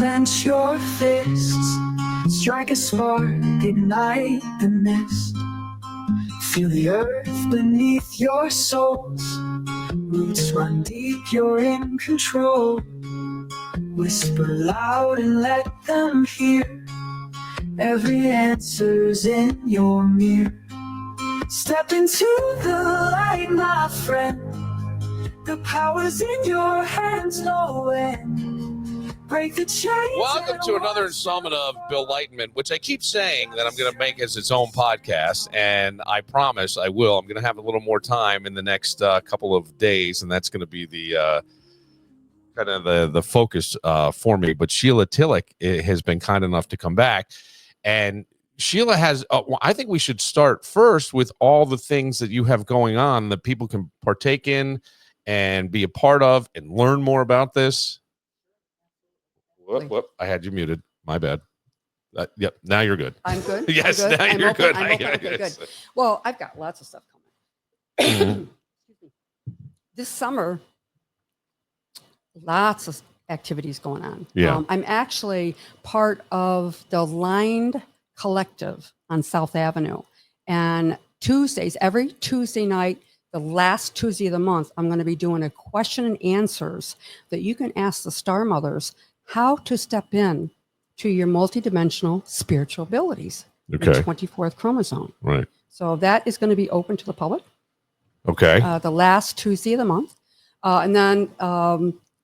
Clench your fists, strike a spark, ignite the mist. Feel the earth beneath your soles, roots run deep, you're in control. Whisper loud and let them hear, every answer's in your mirror. Step into the light, my friend, the power's in your hands, no end. Break the chains. Welcome to another installment of BILLIGHTENMENT, which I keep saying that I'm going to make as its own podcast, and I promise I will. I'm going to have a little more time in the next couple of days, and that's going to be the kind of the focus for me. But Sheila Tillich has been kind enough to come back, and Sheila has. I think we should start first with all the things that you have going on that people can partake in and be a part of and learn more about this. Whoop, I had you muted. My bad. Yep, now you're good. I'm good. Yes, I'm good. now I'm you're open. good. I'm open. Okay, good. Well, I've got lots of stuff coming. This summer, lots of activities going on. Yeah. I'm actually part of the Lined Collective on South Avenue. And Tuesdays, every Tuesday night, the last Tuesday of the month, I'm going to be doing a question and answers that you can ask the Star Mothers how to step in to your multidimensional spiritual abilities. Okay. The 24th chromosome. Right. So that is going to be open to the public. Okay. The last Tuesday of the month. And then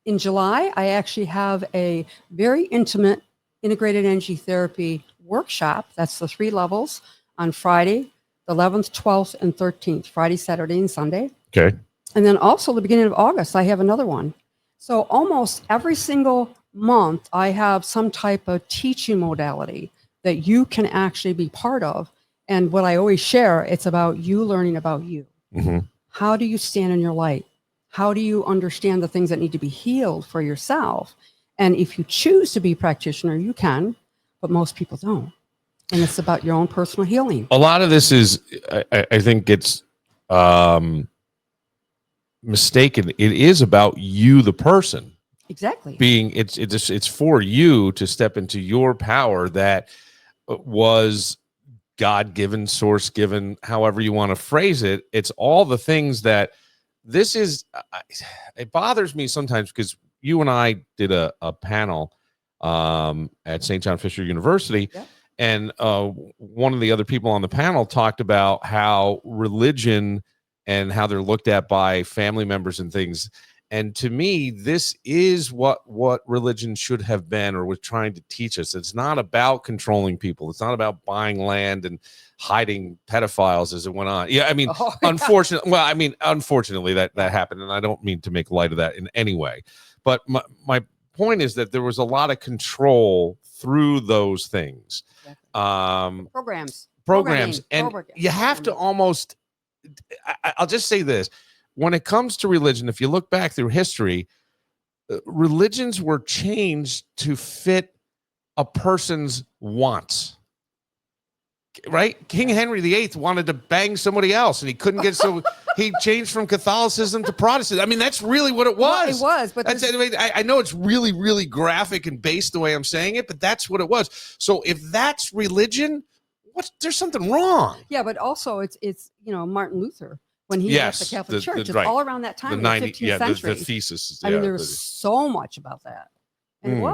in July, I actually have a very intimate integrated energy therapy workshop. That's the 3 levels on Friday, the 11th, 12th, and 13th, Friday, Saturday, and Sunday. Okay. And then also the beginning of August, I have another one. So almost every single month, I have some type of teaching modality that you can actually be part of. And what I always share, it's about you learning about you. Mm-hmm. How do you stand in your light? How do you understand the things that need to be healed for yourself? And if you choose to be a practitioner, you can, but most people don't. And it's about your own personal healing. A lot of this is, I think it's mistaken. It is about you, the person. Exactly. It's for you to step into your power that was God-given, source-given, however you want to phrase it. It's all the things that this is. It bothers me sometimes because you and I did a panel at St. John Fisher University. Yeah. And one of the other people on the panel talked about how religion and how they're looked at by family members and things. And to me, this is what religion should have been or was trying to teach us. It's not about controlling people. It's not about buying land and hiding pedophiles as it went on. Yeah, I mean, unfortunately, well, I mean, unfortunately that happened. And I don't mean to make light of that in any way. But my point is that there was a lot of control through those things. Programs. And you have to almost, I'll just say this. When it comes to religion, if you look back through history, religions were changed to fit a person's wants. Right? King Henry VIII wanted to bang somebody else, and he couldn't get so he changed from Catholicism to Protestant. I mean, that's really what it was. Well, it was, but I know it's really, really graphic and based the way I'm saying it, but that's what it was. So if that's religion, there's something wrong. Yeah, but also it's Martin Luther. When he left the Catholic Church, it's all around that time, in the 15th century. The thesis. I mean, there was so much about that. And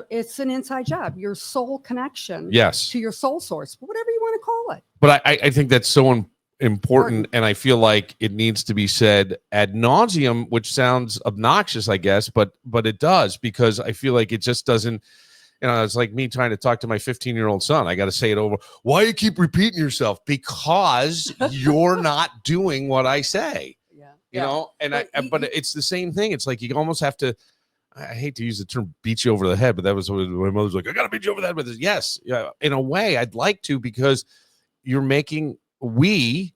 it's an inside job, your soul connection to your soul source, whatever you want to call it. But I think that's so important, and I feel like it needs to be said ad nauseum, which sounds obnoxious, I guess, but it does, because I feel like it just doesn't. It's like me trying to talk to my 15-year-old son. I got to say it over. Why you keep repeating yourself? Because you're not doing what I say. Yeah. You know, and but it's the same thing. It's like you almost have to. I hate to use the term "beat you over the head," but that was what my mother's like. I got to beat you over the head with this. Yes, yeah. In a way, I'd like to, because you're making we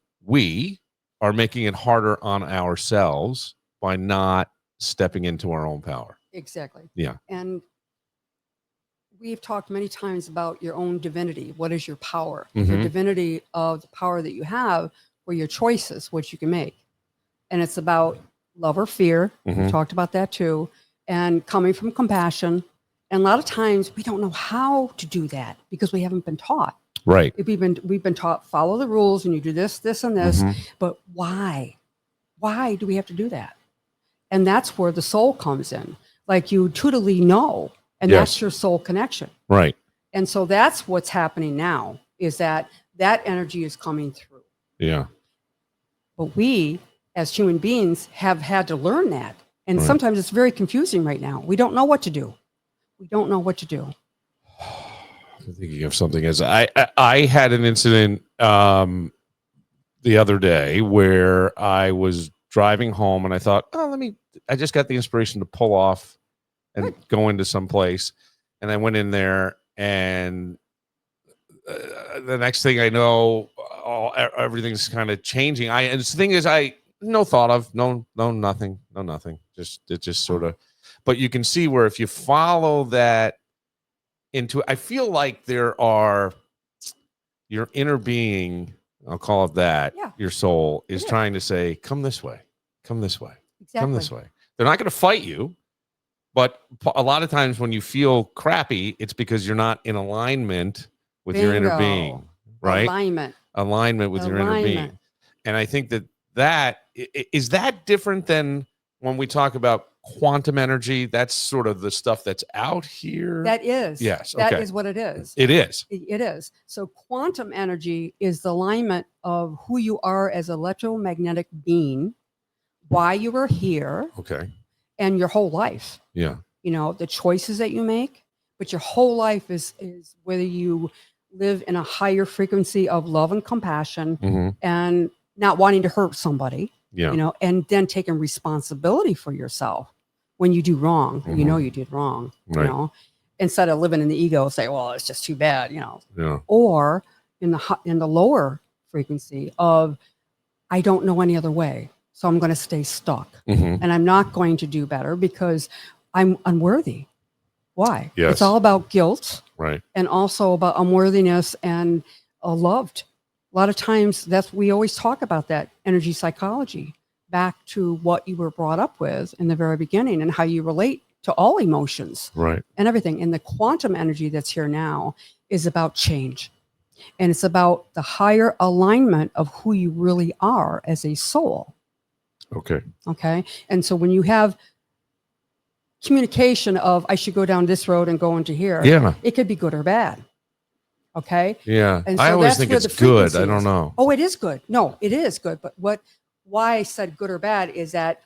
are making it harder on ourselves by not stepping into our own power. Exactly. Yeah. And we've talked many times about your own divinity. What is your power? Mm-hmm. Your divinity of the power that you have for your choices, which you can make. And it's about love or fear. Mm-hmm. We talked about that too. And coming from compassion And a lot of times we don't know how to do that because we haven't been taught. Right. If we've been taught, follow the rules and you do this, this, and this. Mhm. But why? Why do we have to do that? And that's where the soul comes in. Like you totally know, and Yes. that's your soul connection. Right. And so that's what's happening now, is that energy is coming through. Yeah. But we, as human beings, have had to learn that. And Right. sometimes it's very confusing right now. We don't know what to do. We don't know what to do. I'm thinking of something as I had an incident the other day where I was driving home and I thought, I just got the inspiration to pull off and Good. go into some place. And I went in there and the next thing I know, everything's kind of changing. And the thing is, nothing. It just sort of, but you can see where if you follow that into, I feel like there are your inner being, I'll call it that. Yeah. Your soul is Yeah. trying to say, come this way, come this way, Exactly. come this way. They're not going to fight you. But a lot of times when you feel crappy, it's because you're not in alignment with your inner being, Bingo. right? Alignment. With your inner being. And I think that is that different than when we talk about quantum energy. That's sort of the stuff that's out here. That is. Yes. That Okay. is what it is. It is. It is. So quantum energy is the alignment of who you are as an electromagnetic being, why you are here, Okay. and your whole life. Yeah. You know, the choices that you make, but your whole life is whether you live in a higher frequency of love and compassion Mhm. and not wanting to hurt somebody, Yeah. you know, and then taking responsibility for yourself when you do wrong. You know you did wrong, Right. you know, instead of living in the ego, say, well, it's just too bad, you know. Yeah. Or in the lower frequency of, I don't know any other way, so I'm going to stay stuck. Mhm. And I'm not going to do better because I'm unworthy. Why? Yes. It's all about guilt Right. and also about unworthiness and loved. A lot of times we always talk about that energy psychology, back to what you were brought up with in the very beginning and how you relate to all emotions Right. and everything. And the quantum energy that's here now is about change. And it's about the higher alignment of who you really are as a soul. Okay. Okay. And so when you have communication of, I should go down this road and go into here, Yeah. it could be good or bad. Okay. Yeah. And I so always that's think where it's the good. frequency I don't is. know. Oh, it is good. No, it is good. But why I said good or bad is that,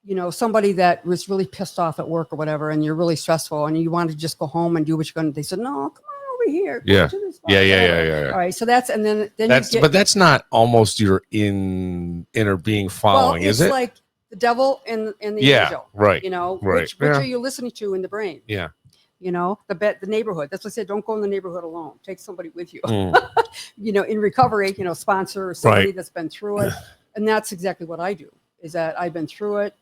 you know, somebody that was really pissed off at work or whatever, and you're really stressful and you want to just go home and do what you're going to, they said, no, come on over here. Go Yeah. to this spot, Yeah. whatever. All right. So that's, and then But that's not almost your inner being following, is it's it? like the devil and the Yeah. angel. Right. You know, Right. which Yeah. are you listening to in the brain? Yeah. You know, the neighborhood. That's what I said. Don't go in the neighborhood alone. Take somebody with you. Mm. You know, in recovery, you know, sponsor or somebody Right. that's been through it. And that's exactly what I do, is that I've been through it.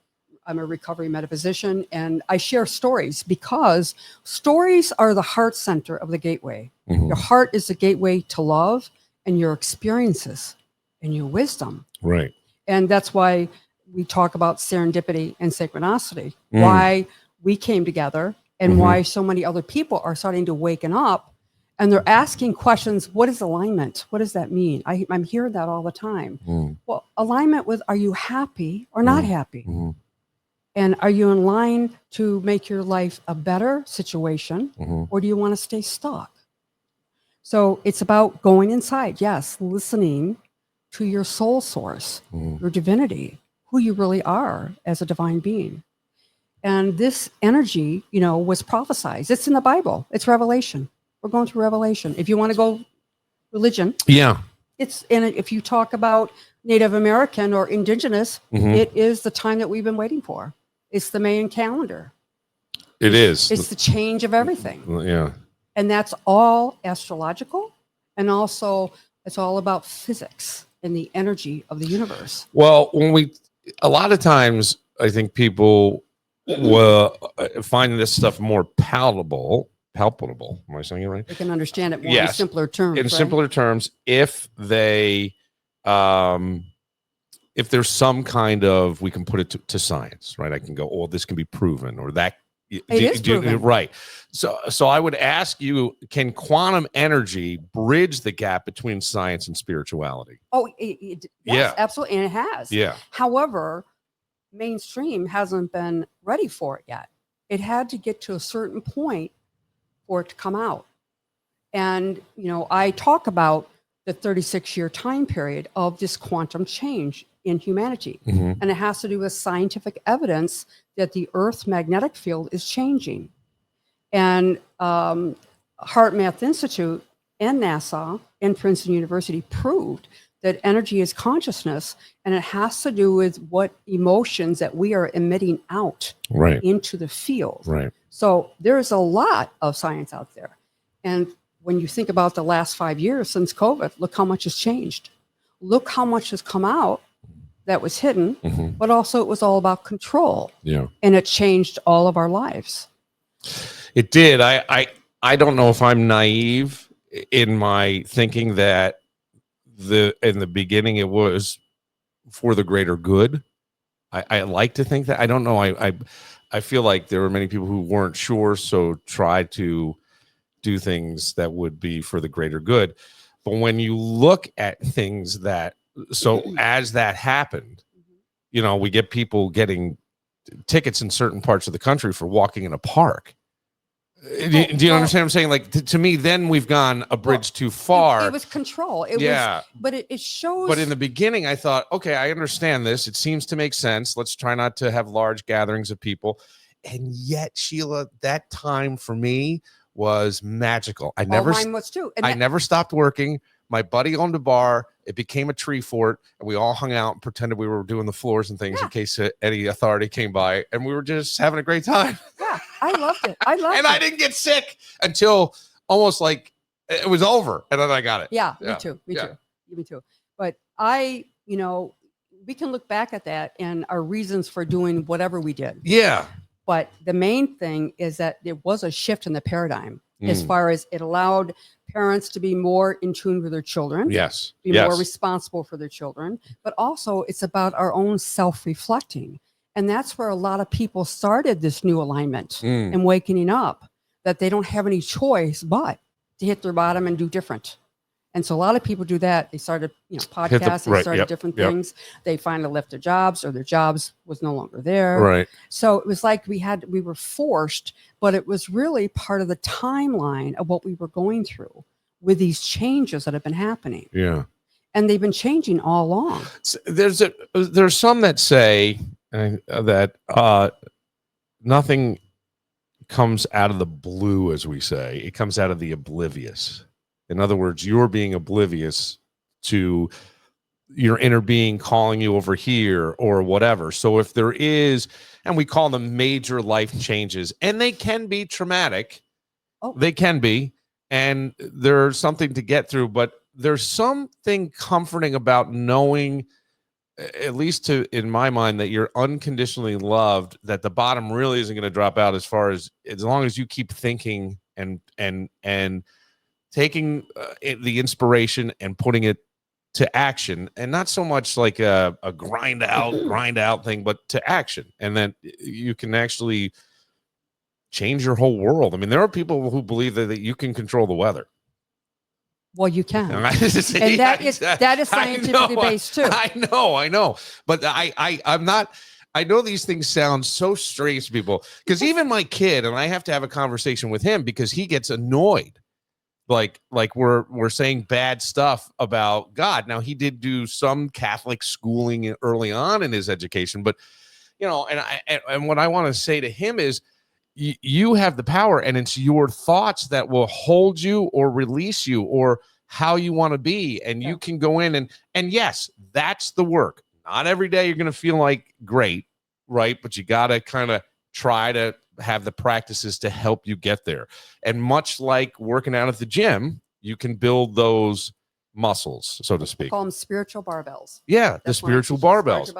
I'm a recovery metaphysician, and I share stories because stories are the heart center of the gateway. Mhm. Your heart is the gateway to love and your experiences and your wisdom. Right. And that's why we talk about serendipity and synchronicity, Mm. why we came together and Mhm. why so many other people are starting to waken up and they're asking questions. What is alignment? What does that mean? I'm hearing that all the time. Mm. Well, alignment with, are you happy or not happy? Mhm. And are you in line to make your life a better situation, Mhm. or do you want to stay stuck? So it's about going inside. Yes, listening to your soul source, Mhm. your divinity, who you really are as a divine being. And this energy, you know, was prophesized. It's in the Bible. It's Revelation. We're going through Revelation. If you want to go religion, Yeah. it's in it. If you talk about Native American or indigenous, Mhm. it is the time that we've been waiting for. It's the Mayan calendar. It is. It's the change of everything. Yeah. And that's all astrological. And also, it's all about physics and the energy of the universe. Well, a lot of times, I think people will find this stuff more palpable. Am I saying it right? They can understand it more Yes. in simpler terms. In right? simpler terms, if they, if there's some kind of, we can put it to science, right? I can go, oh, this can be proven, or that It is proven. Right. So I would ask you, can quantum energy bridge the gap between science and spirituality? Oh, yes, Yeah. absolutely. And it has. Yeah. However, mainstream hasn't been ready for it yet. It had to get to a certain point for it to come out. And, I talk about the 36-year time period of this quantum change in humanity. Mhm. And it has to do with scientific evidence that the Earth's magnetic field is changing. And Heart Math Institute and NASA and Princeton University proved that energy is consciousness, and it has to do with what emotions that we are emitting out Right. into the field. Right. So there's a lot of science out there. And when you think about the last 5 years since COVID, look how much has changed. Look how much has come out that was hidden, Mhm. but also it was all about control. Yeah. And it changed all of our lives. It did. I don't know if I'm naive in my thinking that in the beginning it was for the greater good. I like to think that. I don't know. I feel like there were many people who weren't sure, so tried to do things that would be for the greater good. But when you look at things as that happened, we get people getting tickets in certain parts of the country for walking in a park. Do you understand what I'm saying? Like, to me, then we've gone a bridge too far. It was control. But it shows. But in the beginning, I thought, okay, I understand this. It seems to make sense. Let's try not to have large gatherings of people. And yet, Sheila, that time for me was magical. Mine was too. I never stopped working. My buddy owned a bar. It became a tree fort, and we all hung out and pretended we were doing the floors and things in case any authority came by, and we were just having a great time. Yeah, I loved it. I didn't get sick until almost like it was over, and then I got it. Yeah, me too. Me too. But we can look back at that and our reasons for doing whatever we did. Yeah. But the main thing is that there was a shift in the paradigm as far as it allowed parents to be more in tune with their children. Yes. Be more responsible for their children. But also it's about our own self-reflecting. And that's where a lot of people started this new alignment and waking up, that they don't have any choice but to hit their bottom and do different. And so a lot of people do that. They started, podcasts, they started different things. They finally left their jobs, or their jobs was no longer there. Right. So it was like we were forced, but it was really part of the timeline of what we were going through with these changes that have been happening. Yeah. And they've been changing all along. So there's some that say that nothing comes out of the blue, as we say. It comes out of the oblivious. In other words, you're being oblivious to your inner being calling you over here or whatever. So if there is, and we call them major life changes, and they can be traumatic, they can be, and there's something to get through, but there's something comforting about knowing, at least in my mind, that you're unconditionally loved, that the bottom really isn't going to drop out as long as you keep thinking and taking the inspiration and putting it to action, and not so much like a grind out thing, but to action. And then you can actually change your whole world. I mean, there are people who believe that you can control the weather. Well, you can. And that is scientifically based too. I know. But I'm not. I know these things sound so strange to people, because even my kid, and I have to have a conversation with him because he gets annoyed. Like we're saying bad stuff about God. Now, he did do some Catholic schooling early on in his education, but and what I want to say to him is, you have the power, and it's your thoughts that will hold you or release you, or how you want to be. And you can go in and yes, that's the work. Not every day you're going to feel like great, right? But you got to kind of try to have the practices to help you get there. And much like working out at the gym, you can build those muscles, so to speak. Call them spiritual barbells. Yeah, the spiritual barbells.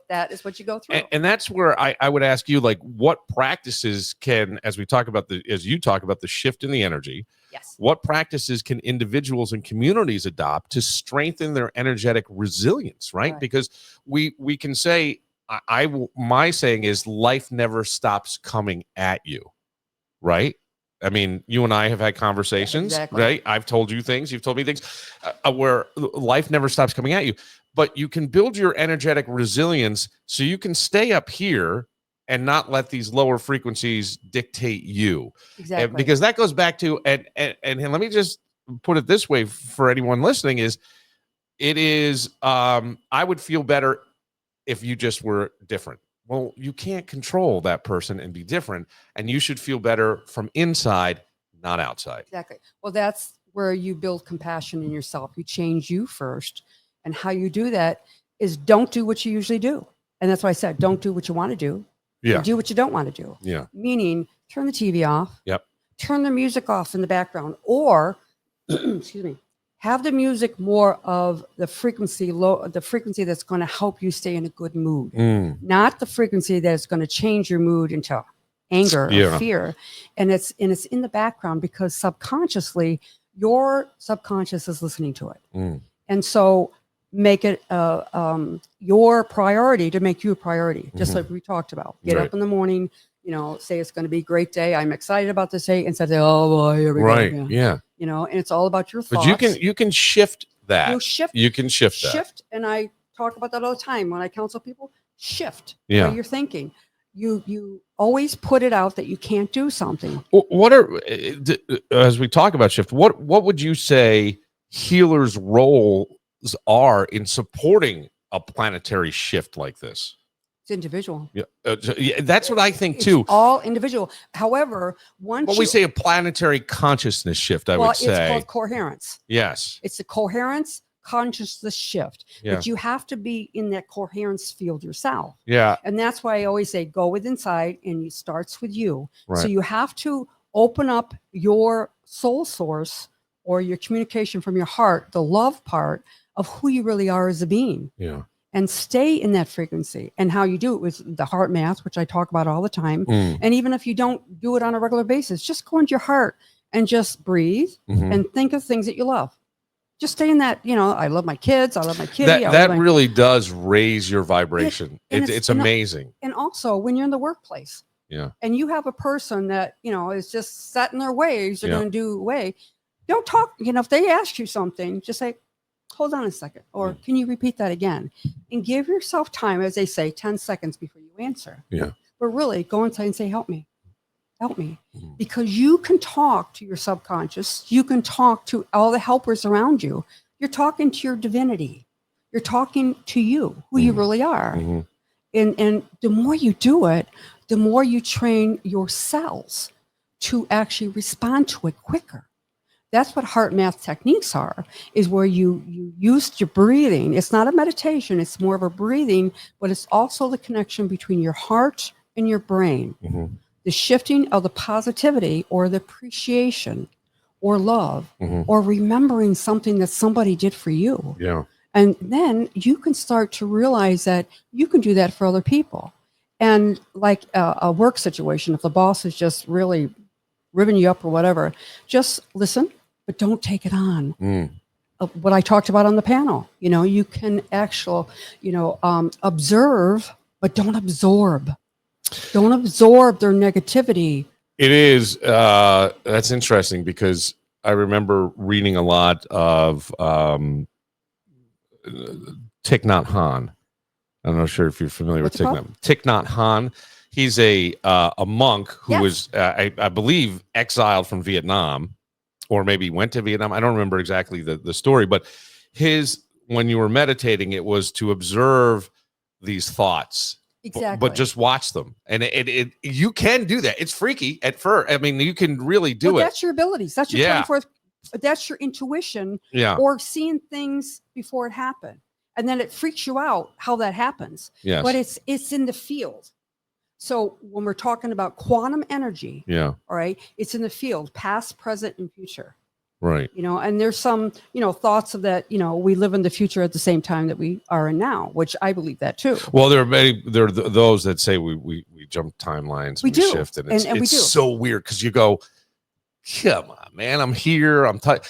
That is what you go through. And that's where I would ask you, like, what practices can, as you talk about the shift in the energy, yes, what practices can individuals and communities adopt to strengthen their energetic resilience, right? Because we can say, my saying is life never stops coming at you, right? I mean, you and I have had conversations, Exactly. right? I've told you things, you've told me things, where life never stops coming at you. But you can build your energetic resilience so you can stay up here and not let these lower frequencies dictate you. Exactly. Because that goes back to, and let me just put it this way for anyone listening, is it is, I would feel better if you just were different. Well, you can't control that person and be different, and you should feel better from inside, not outside. Exactly. Well, that's where you build compassion in yourself. You change you first. And how you do that is don't do what you usually do. And that's why I said, don't do what you want to do. Yeah. Do what you don't want to do. Yeah. Meaning turn the TV off. Yep. Turn the music off in the background, or excuse me, have the music more of the frequency that's going to help you stay in a good mood, not the frequency that's going to change your mood into anger or fear. And it's in the background because subconsciously your subconscious is listening to it. And so make it your priority to make you a priority, just like we talked about. Get up in the morning, say it's going to be a great day. I'm excited about this day, instead of, oh boy, here we go again. Yeah. And it's all about your thoughts. But you can shift that. You can shift that. Shift, and I talk about that all the time when I counsel people. Shift where you're thinking. You always put it out that you can't do something. What are, as we talk about shift, what would you say healers' roles are in supporting a planetary shift like this? It's individual. Yeah, that's what I think too. It's all individual. However, once we say a planetary consciousness shift, I would say it's called coherence. Yes, it's the coherence consciousness shift. Yeah. But you have to be in that coherence field yourself. Yeah, and that's why I always say go with inside, and it starts with you. Right. So you have to open up your soul source or your communication from your heart, the love part of who you really are as a being. Yeah. And stay in that frequency. And how you do it with the heart math, which I talk about all the time. And even if you don't do it on a regular basis, just go into your heart and just breathe and think of things that you love. Just stay in that, I love my kids. I love my kitty. That really does raise your vibration. It's amazing. And also when you're in the workplace, and you have a person that, is just set in their ways, they're going to do away. Don't talk, if they ask you something, just say, hold on a second, or can you repeat that again? And give yourself time, as they say, 10 seconds before you answer. Yeah. But really go inside and say, help me. Because you can talk to your subconscious. You can talk to all the helpers around you. You're talking to your divinity. You're talking to you, who you really are. And the more you do it, the more you train your cells to actually respond to it quicker. That's what heart math techniques are, is where you use your breathing. It's not a meditation. It's more of a breathing, but it's also the connection between your heart and your brain. The shifting of the positivity or the appreciation or love or remembering something that somebody did for you. Yeah. And then you can start to realize that you can do that for other people. And like a work situation, if the boss is just really ribbing you up or whatever, just listen, but don't take it on. What I talked about on the panel, you can observe, but don't absorb. Don't absorb their negativity. It is. That's interesting because I remember reading a lot of Thich Nhat Hanh. I'm not sure if you're familiar with Thich Nhat Hanh. He's a monk who was, I believe, exiled from Vietnam, or maybe went to Vietnam. I don't remember exactly the story, but when you were meditating, it was to observe these thoughts. Exactly. But just watch them. And you can do that. It's freaky at first. I mean, you can really do it. That's your abilities. That's your 24th. That's your intuition. Or seeing things before it happened. And then it freaks you out how that happens. Yes. But it's in the field. So when we're talking about quantum energy, all right, it's in the field, past, present, and future. Right. And there's some, thoughts of that, we live in the future at the same time that we are in now, which I believe that too. Well, there are those that say we jump timelines, we shift, and it's so weird because you go, come on, man, I'm here. I'm tired.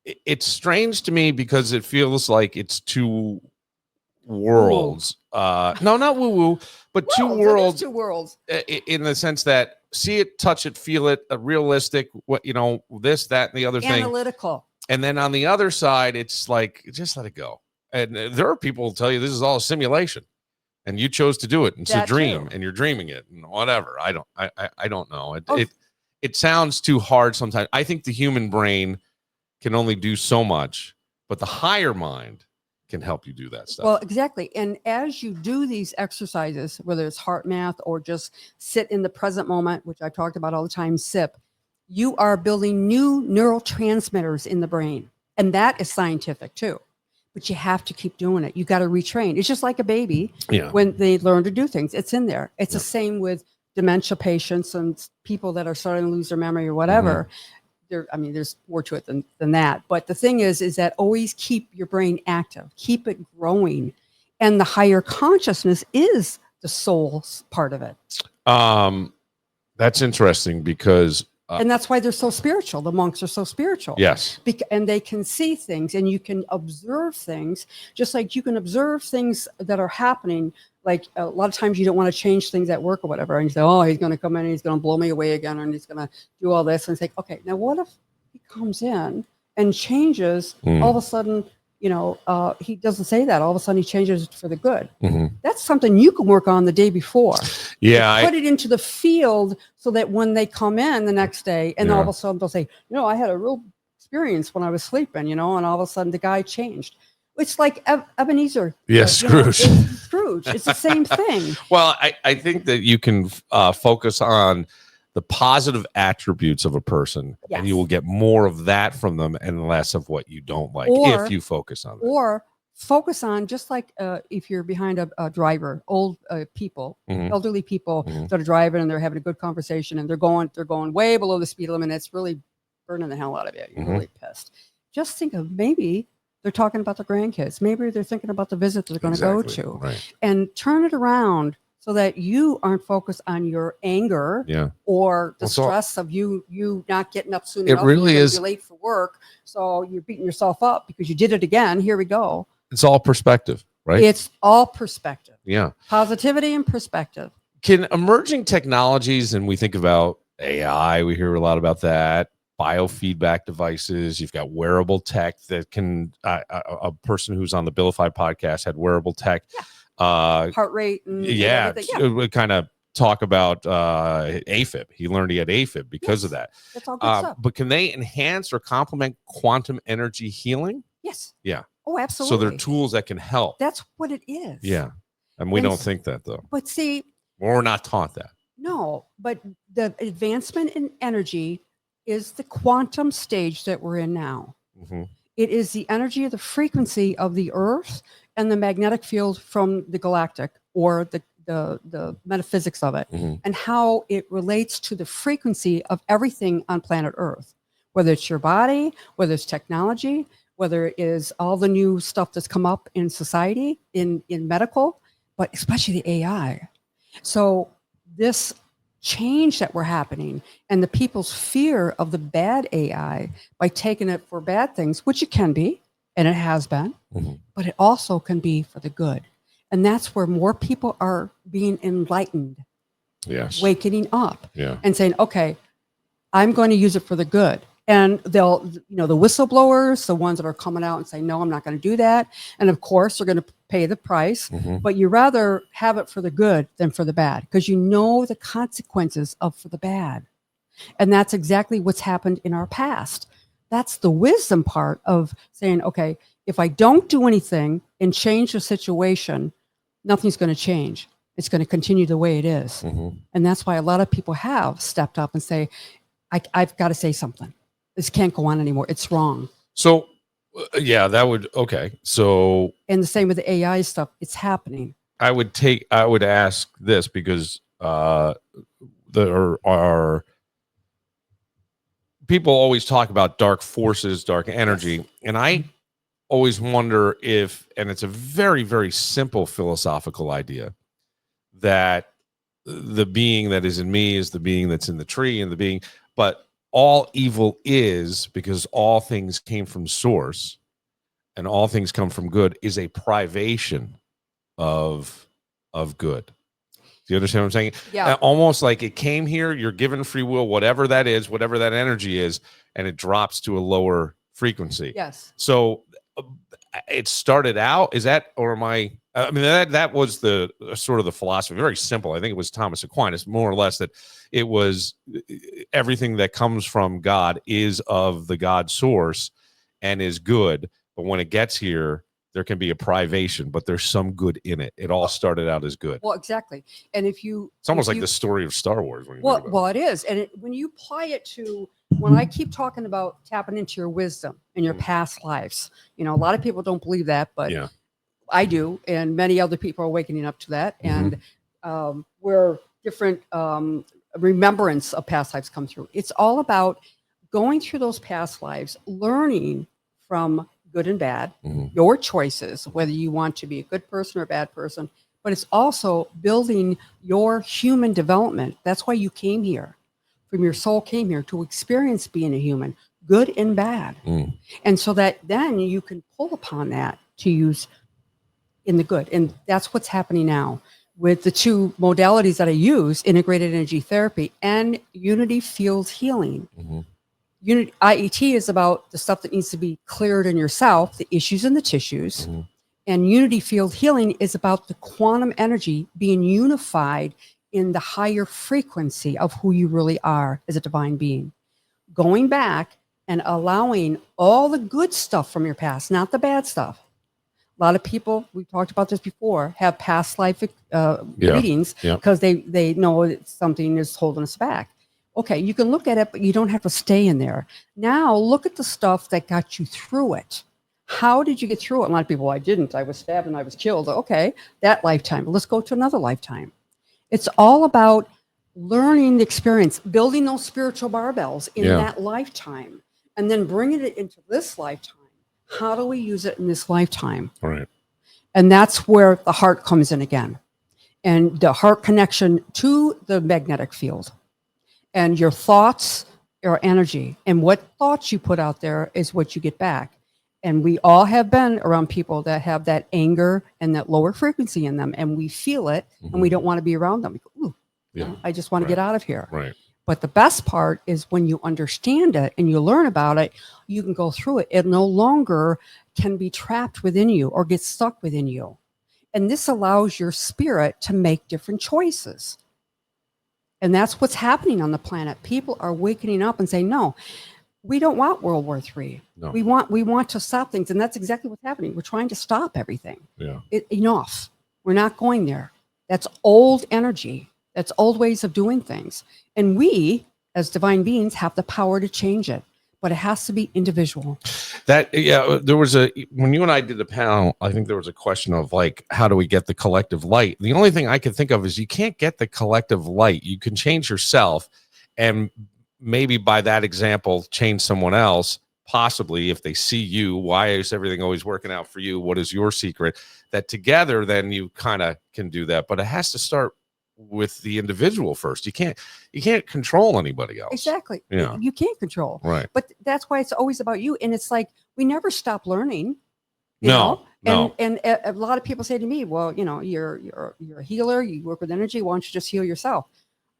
It's strange to me because it feels like it's too worlds. No, not woo woo, but two Worlds, it is worlds two worlds. in the sense that see it, touch it, feel it, realistic, what, this, that, and the other thing. Analytical. And then on the other side, it's like, just let it go. And there are people who tell you this is all a simulation and you chose to do it. And it's a dream and you're dreaming it and whatever. I don't know. It sounds too hard sometimes. I think the human brain can only do so much, but the higher mind can help you do that stuff. Well, exactly. And as you do these exercises, whether it's heart math or just sit in the present moment, which I talked about all the time, SIP, you are building new neurotransmitters in the brain. And that is scientific too. But you have to keep doing it. You got to retrain. It's just like a baby when they learn to do things. It's in there. It's the same with dementia patients and people that are starting to lose their memory or whatever. There's more to it than that. But the thing is that always keep your brain active. Keep it growing. And the higher consciousness is the soul's part of it. That's interesting because and that's why they're so spiritual. The monks are so spiritual. Yes. And they can see things and you can observe things, just like you can observe things that are happening. Like a lot of times you don't want to change things at work or whatever. And you say, oh, he's going to come in and he's going to blow me away again. And he's going to do all this. And it's like, okay, now what if he comes in and changes all of a sudden, he doesn't say that. All of a sudden he changes for the good. That's something you can work on the day before. Yeah. Put it into the field so that when they come in the next day and all of a sudden they'll say, I had a real experience when I was sleeping, and all of a sudden the guy changed. It's like Ebenezer. Yes, Scrooge. Scrooge. It's the same thing. Well, I think that you can focus on the positive attributes of a person, and you will get more of that from them and less of what you don't like if you focus on that. Or focus on, just like if you're behind a driver, old people, elderly people that are driving and they're having a good conversation and they're going way below the speed limit. And it's really burning the hell out of you. You're really pissed. Just think of maybe they're talking about their grandkids. Maybe they're thinking about the visit they're going to go to, and turn it around so that you aren't focused on your anger or the stress of you not getting up soon enough. It really is. You're late for work, so you're beating yourself up because you did it again. Here we go. It's all perspective, right? It's all perspective. Yeah. Positivity and perspective. Can emerging technologies, and we think about AI, we hear a lot about that, biofeedback devices, you've got wearable tech that can, a person who's on the Billified podcast had wearable tech. Heart rate. And we kind of talk about AFib. He learned he had AFib because of that. That's all good stuff. But can they enhance or complement quantum energy healing? Yes. Yeah. Oh, absolutely. So they're tools that can help. That's what it is. Yeah. And we don't think that, though. But see, we're not taught that. No, but the advancement in energy is the quantum stage that we're in now. It is the energy of the frequency of the Earth and the magnetic field from the galactic, or the metaphysics of it, and how it relates to the frequency of everything on planet Earth, whether it's your body, whether it's technology, whether it is all the new stuff that's come up in society, in medical, but especially the AI. So this change that we're happening and the people's fear of the bad AI by taking it for bad things, which it can be, and it has been, but it also can be for the good. And that's where more people are being enlightened, waking up and saying, okay, I'm going to use it for the good. And they'll, the whistleblowers, the ones that are coming out and saying, no, I'm not going to do that. And of course, they're going to pay the price, but you rather have it for the good than for the bad, because you know the consequences of for the bad. And that's exactly what's happened in our past. That's the wisdom part of saying, okay, if I don't do anything and change the situation, nothing's going to change. It's going to continue the way it is. And that's why a lot of people have stepped up and say, I've got to say something. This can't go on anymore. It's wrong. So, okay. So, and the same with the AI stuff. It's happening. I would ask this because there are people always talk about dark forces, dark energy. And I always wonder if, and it's a very, very simple philosophical idea, that the being that is in me is the being that's in the tree, and the being, but all evil is, because all things came from source and all things come from good, is a privation of good. Do you understand what I'm saying? Yeah. Almost like it came here, you're given free will, whatever that is, whatever that energy is, and it drops to a lower frequency. Yes. So it started out, is that, or am I mean, that was the sort of the philosophy, very simple. I think it was Thomas Aquinas, more or less, that it was everything that comes from God is of the God source and is good. But when it gets here, there can be a privation, but there's some good in it. It all started out as good. Well, exactly. And It's almost like the story of Star Wars. Well, it is. And when you apply it to, when I keep talking about tapping into your wisdom and your past lives, a lot of people don't believe that, but yeah. I do. And many other people are waking up to that. And where different remembrance of past lives come through. It's all about going through those past lives, learning from good and bad, your choices, whether you want to be a good person or a bad person, but it's also building your human development. That's why you came here, from your soul came here to experience being a human, good and bad. And so that then you can pull upon that to use in the good. And that's what's happening now with the two modalities that I use, integrated energy therapy and unity field healing. IET is about the stuff that needs to be cleared in yourself, the issues in the tissues. And unity field healing is about the quantum energy being unified in the higher frequency of who you really are as a divine being. Going back and allowing all the good stuff from your past, not the bad stuff. A lot of people, we talked about this before, have past life readings because they know that something is holding us back. Okay, you can look at it, but you don't have to stay in there. Now, look at the stuff that got you through it. How did you get through it? A lot of people, I didn't. I was stabbed and I was killed. Okay, that lifetime. Let's go to another lifetime. It's all about learning the experience, building those spiritual barbells in that lifetime, and then bringing it into this lifetime. How do we use it in this lifetime? Right. And that's where the heart comes in again. And the heart connection to the magnetic field. And your thoughts are energy. And what thoughts you put out there is what you get back. And we all have been around people that have that anger and that lower frequency in them. And we feel it and we don't want to be around them. We go, ooh, I just want to get out of here. Right. But the best part is when you understand it and you learn about it, you can go through it. It no longer can be trapped within you or get stuck within you. And this allows your spirit to make different choices. And that's what's happening on the planet. People are waking up and saying, no, we don't want World War III. No. We want to stop things. And that's exactly what's happening. We're trying to stop everything. Yeah. Enough. We're not going there. That's old energy. That's old ways of doing things. And we, as divine beings, have the power to change it. But it has to be individual. There was when you and I did the panel, I think there was a question of like, how do we get the collective light? The only thing I can think of is you can't get the collective light. You can change yourself and maybe by that example, change someone else. Possibly if they see you, why is everything always working out for you? What is your secret? That together, then you kind of can do that. But it has to start with the individual first. You can't control anybody else. Exactly. Yeah. You can't control. Right. But that's why it's always about you. And it's like we never stop learning. No. And a lot of people say to me, well, you're a healer, you work with energy, why don't you just heal yourself?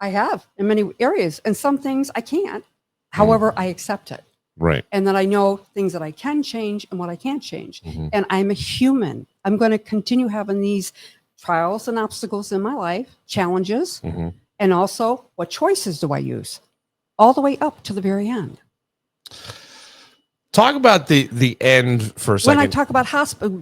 I have in many areas. And some things I can't. However, I accept it. Right. And then I know things that I can change and what I can't change. And I'm a human. I'm going to continue having these trials and obstacles in my life, challenges, and also what choices do I use all the way up to the very end. Talk about the end for a second. When I talk about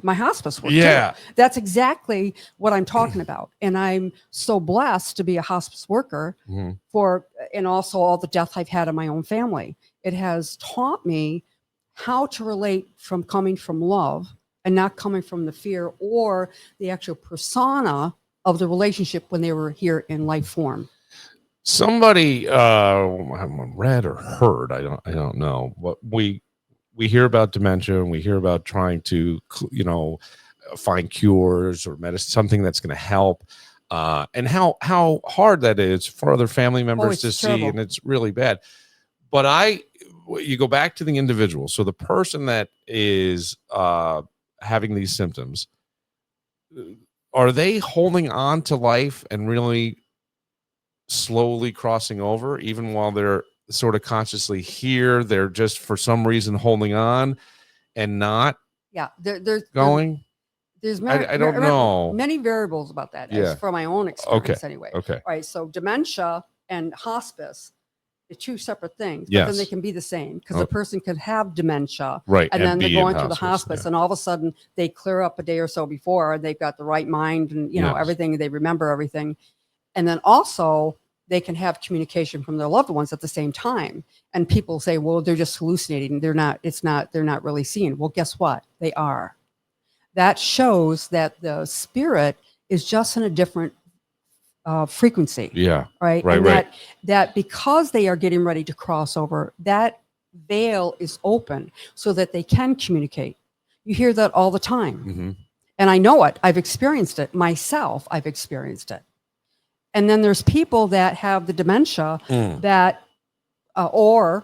my hospice work, too, that's exactly what I'm talking about. And I'm so blessed to be a hospice worker and also all the death I've had in my own family. It has taught me how to relate from coming from love and not coming from the fear or the actual persona of the relationship when they were here in life form. Somebody read or heard, I don't know, but we hear about dementia and we hear about trying to find cures or medicine, something that's going to help, and how hard that is for other family members to see, and it's really bad. But you go back to the individual, so the person that is having these symptoms, are they holding on to life and really slowly crossing over, even while they're sort of consciously here? They're just for some reason holding on and not Yeah, going. there's I don't know. many variables about that, Yeah. as from my own experience anyway. Okay. All right, so dementia and hospice, they're two separate things, but Yes. then they can be the same, because Oh. a person could have dementia, Right. and then they're be in going through the hospice, yeah. and all of a sudden they clear up a day or so before, and they've got the right mind, and Yes. everything, they remember everything, and then also they can have communication from their loved ones at the same time. And people say, well, they're just hallucinating. They're not really seeing. Well, guess what? They are. That shows that the spirit is just in a different frequency. Yeah. Right. Right. And Right. that because they are getting ready to cross over, that veil is open so that they can communicate. You hear that all the time. Mm-hmm. And I know it. I've experienced it myself. I've experienced it. And then there's people that have the dementia that, that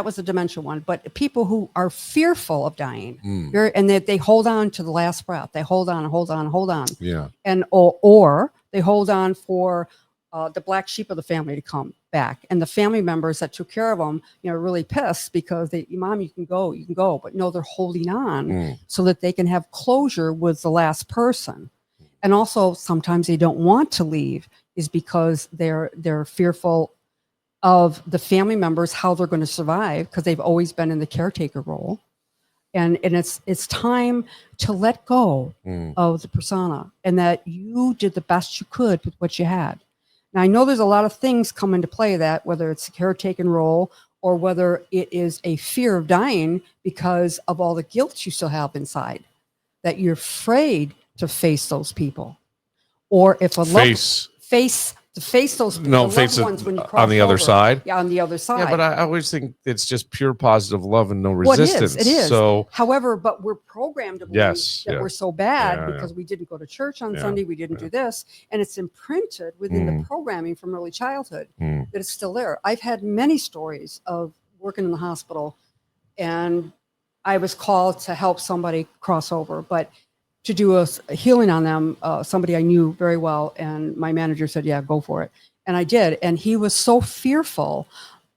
was a dementia one, but people who are fearful of dying, and that they hold on to the last breath. They hold on and hold on and hold on. Yeah. And or they hold on for the black sheep of the family to come back, and the family members that took care of them, really pissed because Mom, you can go, but no, they're holding on so that they can have closure with the last person. And also sometimes they don't want to leave is because they're fearful of the family members, how they're going to survive, because they've always been in the caretaker role. And it's time to let go of the persona, and that you did the best you could with what you had. Now, I know there's a lot of things come into play, that whether it's a caretaking role or whether it is a fear of dying because of all the guilt you still have inside, that you're afraid to face those people, or if a face those loved ones when you cross on the other over. side. Yeah, on the other side. Yeah, but I always think it's just pure positive love and no resistance. It is. So, however, but we're programmed to believe that we're so bad because we didn't go to church on Sunday, we didn't do this, and it's imprinted within the programming from early childhood that it's still there. I've had many stories of working in the hospital, and I was called to help somebody cross over, but to do a healing on them, somebody I knew very well, and my manager said, yeah, go for it. And I did. And he was so fearful,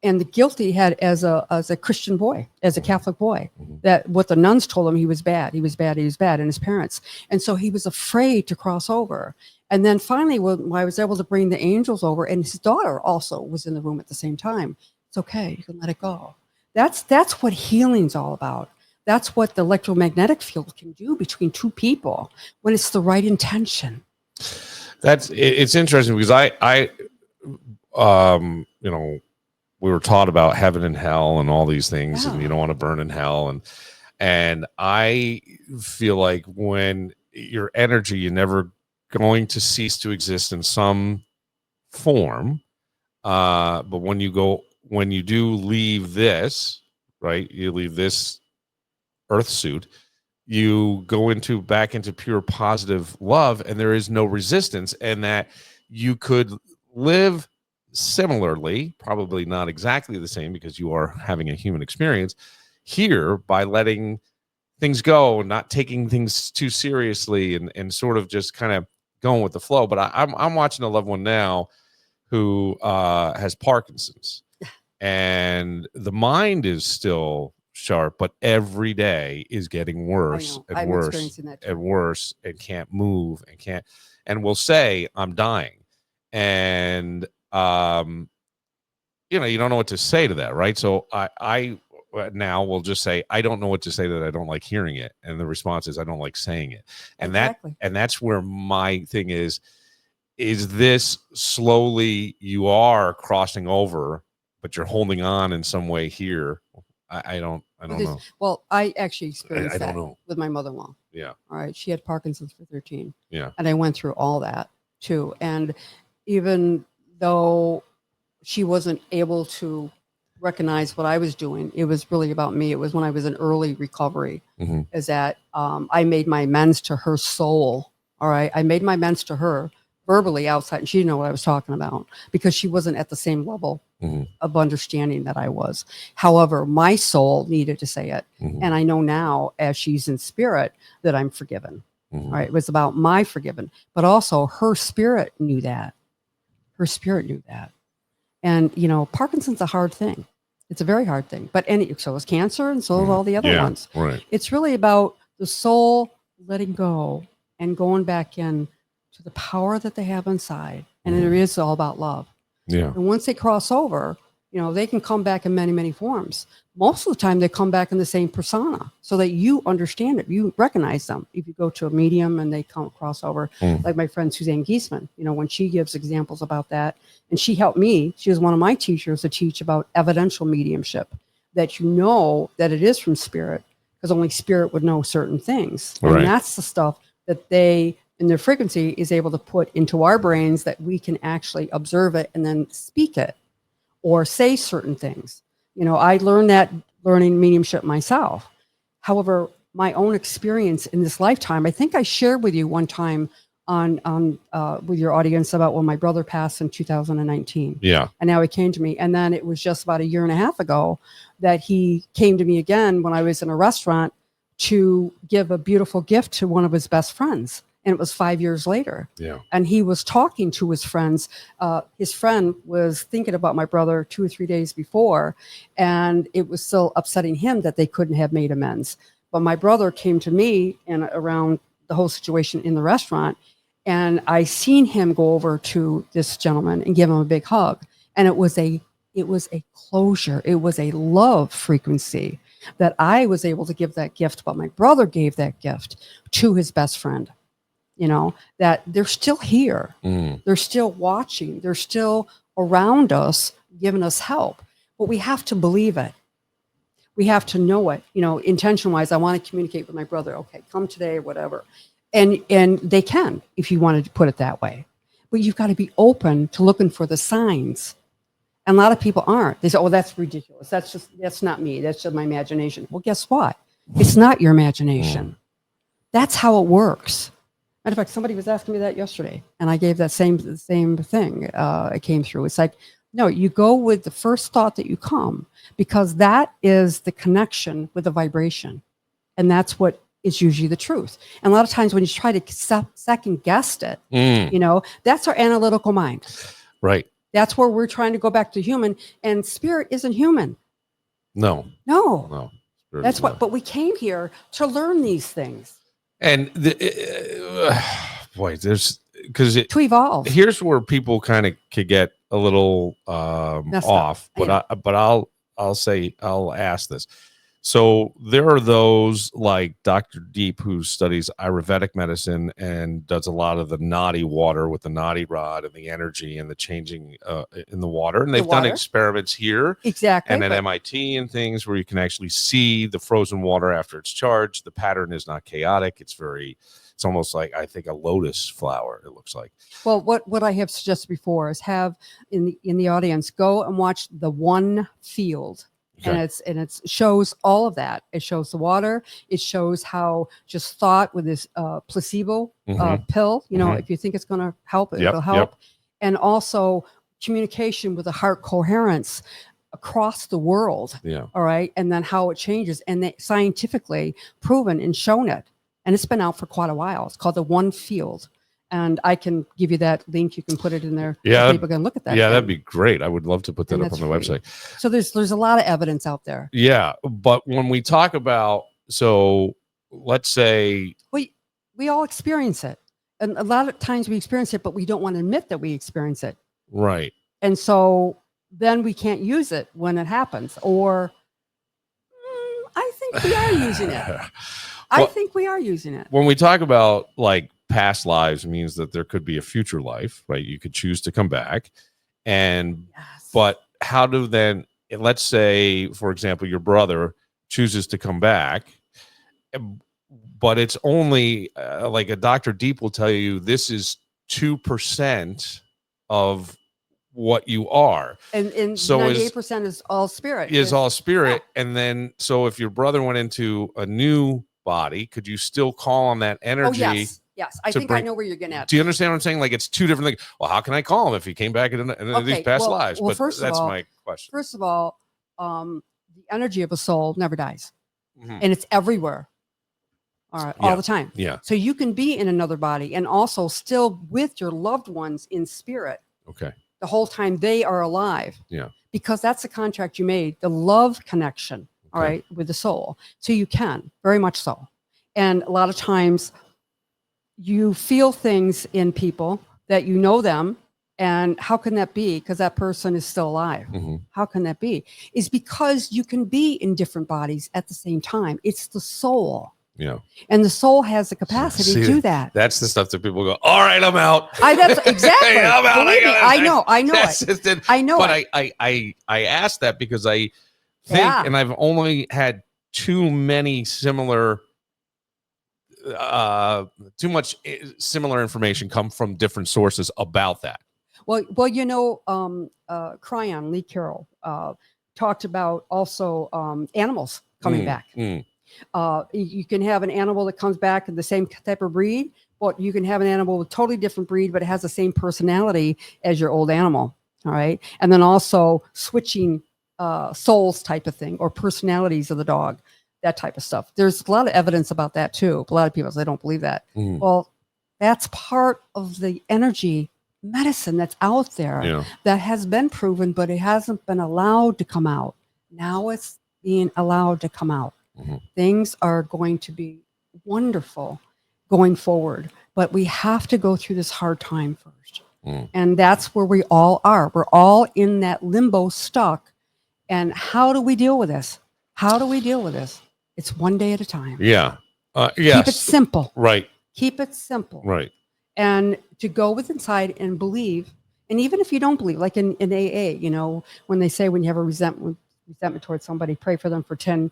and the guilt he had as a Christian boy, as a Catholic boy, that what the nuns told him, he was bad, and his parents. And so he was afraid to cross over. And then finally, when I was able to bring the angels over, and his daughter also was in the room at the same time, it's okay, you can let it go. That's what healing's all about. That's what the electromagnetic field can do between two people when it's the right intention. It's interesting because we were taught about heaven and hell and all these things, and you don't want to burn in hell, and I feel like when your energy, you're never going to cease to exist in some form, but when you do leave this, right, you leave this earth suit, you go back into pure positive love, and there is no resistance, and that you could live similarly, probably not exactly the same because you are having a human experience here by letting things go and not taking things too seriously, and sort of just kind of going with the flow. But I'm watching a loved one now who has Parkinson's, and the mind is still sharp, but every day is getting worse and worse and worse, and can't move and will say, I'm dying. And you don't know what to say to that, right? So I now will just say, I don't know what to say, that I don't like hearing it, and the response is, I don't like saying it. And that's where my thing is this slowly you are crossing over, but you're holding on in some way here. I don't know. Well, I actually experienced that with my mother-in-law. Yeah. All right. She had Parkinson's for 13. Yeah. And I went through all that too. And even though she wasn't able to recognize what I was doing, it was really about me. It was when I was in early recovery, is that I made my amends to her soul. All right. I made my amends to her verbally outside, and she didn't know what I was talking about because she wasn't at the same level of understanding that I was. However, my soul needed to say it. And I know now, as she's in spirit, that I'm forgiven. All right. It was about my forgiven, but also her spirit knew that. Her spirit knew that. And, you know, Parkinson's a hard thing. It's a very hard thing. But so is cancer and so is all the other ones. Right. It's really about the soul letting go and going back in to the power that they have inside. And it is all about love. Yeah. And once they cross over, you know, they can come back in many, many forms. Most of the time, they come back in the same persona so that you understand it. You recognize them. If you go to a medium and they come cross over, like my friend Suzanne Giesman, you know, when she gives examples about that, and she helped me, she was one of my teachers to teach about evidential mediumship, that you know that it is from spirit, because only spirit would know certain things. Right. And that's the stuff that they, in their frequency, is able to put into our brains that we can actually observe it and then speak it or say certain things. You know, I learned that learning mediumship myself. However, my own experience in this lifetime, I think I shared with you one time on with your audience about when my brother passed in 2019. Yeah. And now he came to me. And then it was just about a year and a half ago that he came to me again when I was in a restaurant to give a beautiful gift to one of his best friends. And it was 5 years later. Yeah. And he was talking to his friends. His friend was thinking about my brother 2 or 3 days before, and it was still upsetting him that they couldn't have made amends. But my brother came to me and around the whole situation in the restaurant, and I seen him go over to this gentleman and give him a big hug. And it was a closure. It was a love frequency that I was able to give that gift, but my brother gave that gift to his best friend. You know, that they're still here. They're still watching. They're still around us, giving us help. But we have to believe it. We have to know it. You know, intention-wise, I want to communicate with my brother. Okay, come today or whatever. And they can, if you wanted to put it that way. But you've got to be open to looking for the signs. And a lot of people aren't. They say, oh, that's ridiculous. That's not me. That's just my imagination. Well, guess what? It's not your imagination. That's how it works. Matter of fact, somebody was asking me that yesterday, and I gave that same thing. It came through. It's like, no, you go with the first thought that you come, because that is the connection with the vibration, and that's what is usually the truth. And a lot of times when you try to second guess it, you know, that's our analytical mind. Right. That's where we're trying to go back to human, and spirit isn't human. No. That's what. But we came here to learn these things. And boy, there's to evolve. Here's where people kind of could get a little off, but I'll ask this. So there are those like Dr. Deep, who studies Ayurvedic medicine and does a lot of the nadi water with the nadi rod and the energy and the changing in the water. And they've done experiments here and at MIT and things where you can actually see the frozen water after it's charged. The pattern is not chaotic. It's almost like, I think, a lotus flower, it looks like. Well, what I have suggested before is have in the audience go and watch The One Field. Okay. And it shows all of that. It shows the water. It shows how just thought with this placebo pill, you know, if you think it's going to help, it'll help. And also communication with the heart coherence across the world. Yeah. All right. And then how it changes, and they scientifically proven and shown it. And it's been out for quite a while. It's called The One Field. And I can give you that link. You can put it in there. Yeah, people can look at that. Yeah, that'd be great. I would love to put that up on the website. So there's a lot of evidence out there. Yeah, but when we talk about, so let's say we all experience it, and a lot of times we experience it, but we don't want to admit that we experience it. Right. And so then we can't use it when it happens. Or I think we are using it. I think we are using it. When we talk about like past lives, means that there could be a future life, right? You could choose to come back. And but how do then, let's say, for example, your brother chooses to come back, but it's only like a Dr. Deep will tell you, this is 2% of what you are. And so 98% is all spirit. All spirit. Yeah. And then, so if your brother went into a new body, could you still call on that energy? Oh, yes. I think I know where you're getting at. Do you understand what I'm saying? Like, it's two different things. Well, how can I call him if he came back in these past lives? Well, but that's my question. First of all, the energy of a soul never dies. And it's everywhere. all right, Yeah. all the time. Yeah. So you can be in another body and also still with your loved ones in spirit Okay. the whole time they are alive. Yeah. Because that's the contract you made, the love connection, all Okay. right, with the soul. So you can, very much so. And a lot of times you feel things in people that you know them. And how can that be? Because that person is still alive. Mm-hmm. How can that be? Is because you can be in different bodies at the same time. It's the soul. Yeah. And the soul has the capacity See, to do that. That's the stuff that people go, all right, I'm out. That's exactly. I'm out. Believe me, I know That's it. just it. I know but it. I asked that because I think, Yeah. and I've only had too many similar, too much similar information come from different sources about that. Well, you know, Cryon, Lee Carroll, talked about also animals coming back. You can have an animal that comes back in the same type of breed, but you can have an animal with totally different breed, but it has the same personality as your old animal. All right. And then also switching souls type of thing or personalities of the dog, that type of stuff. There's a lot of evidence about that too. A lot of people say, I don't believe that. Well, that's part of the energy medicine that's out there that has been proven, but it hasn't been allowed to come out. Now it's being allowed to come out. Things are going to be wonderful going forward, but we have to go through this hard time first. And that's where we all are. We're all in that limbo stuck. And how do we deal with this? How do we deal with this? It's one day at a time. Yeah. Yes. Keep it simple. Right. Keep it simple. Right. And to go with inside and believe. And even if you don't believe, like in AA, you know, when they say when you have a resentment towards somebody, pray for them for 2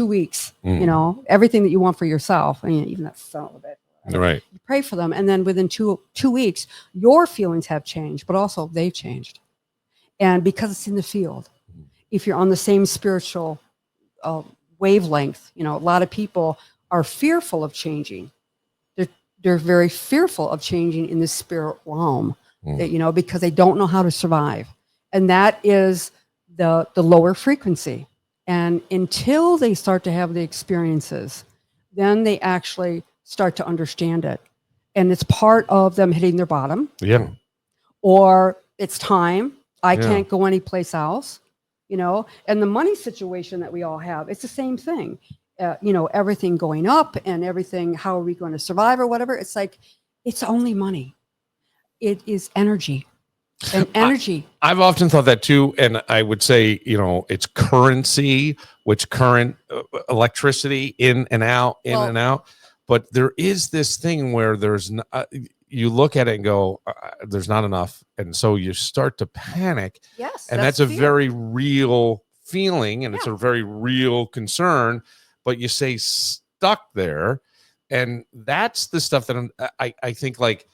weeks, you know, everything that you want for yourself. I mean, even that son of a bitch. Right. You pray for them. And then within two weeks, your feelings have changed, but also they've changed. And because it's in the field, if you're on the same spiritual wavelength, you know, a lot of people are fearful of changing. They're very fearful of changing in the spirit realm, you know, because they don't know how to survive. And that is the lower frequency. And until they start to have the experiences, then they actually start to understand it. And it's part of them hitting their bottom. Yeah. Or it's time. I can't go anyplace else, you know. And the money situation that we all have, it's the same thing. You know, everything going up and everything, how are we going to survive or whatever? It's like, it's only money. It is energy. And energy. I've often thought that too. And I would say, you know, it's currency, which current electricity in and out. But there is this thing where there's, you look at it and go, there's not enough. And so you start to panic. Yes. And that's a very real feeling. And it's a very real concern. But you say stuck there. And that's the stuff that I think like,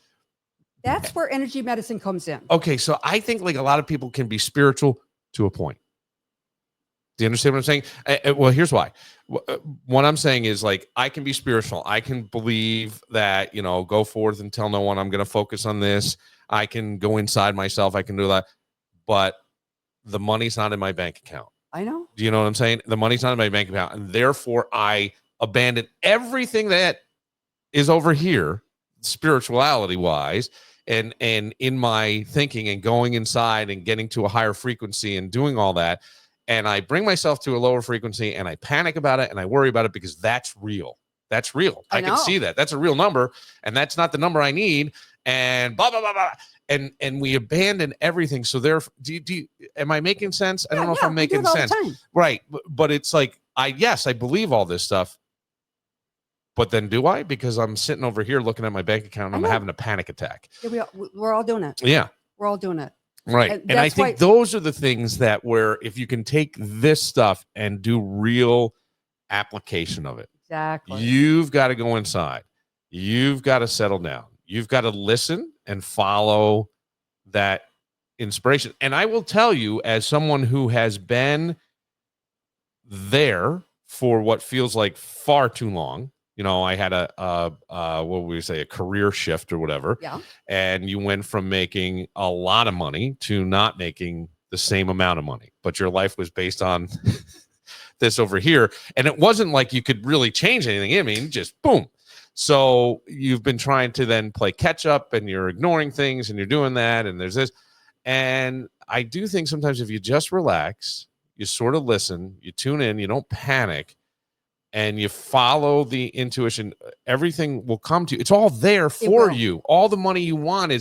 that's where energy medicine comes in. Okay, so I think like a lot of people can be spiritual to a point. Do you understand what I'm saying? Well, here's why. What I'm saying is like I can be spiritual. I can believe that, you know, go forth and tell no one I'm going to focus on this. I can go inside myself. I can do that. But the money's not in my bank account. I know. Do you know what I'm saying? The money's not in my bank account. And therefore, I abandon everything that is over here, spirituality-wise, and in my thinking and going inside and getting to a higher frequency and doing all that. And I bring myself to a lower frequency and I panic about it and I worry about it because that's real. That's real. I can see that. That's a real number. And that's not the number I need. And blah, blah, blah, blah. And we abandon everything. So there, am I making sense? I don't know if I'm making sense. Right. But it's like, I believe all this stuff. But then do I? Because I'm sitting over here looking at my bank account and I'm having a panic attack. Yeah, we're all doing it. Yeah. We're all doing it. Right. And I think those are the things that where if you can take this stuff and do real application of it. Exactly. You've got to go inside. You've got to settle down. You've got to listen and follow that inspiration. And I will tell you, as someone who has been there for what feels like far too long, you know, I had what would we say, a career shift or whatever. Yeah. And you went from making a lot of money to not making the same amount of money, but your life was based on this over here. And it wasn't like you could really change anything. I mean, just boom. So you've been trying to then play catch up, and you're ignoring things, and you're doing that, and there's this. And I do think sometimes if you just relax, you sort of listen, you tune in, you don't panic, and you follow the intuition, everything will come to you. It's all there for you. All the money you want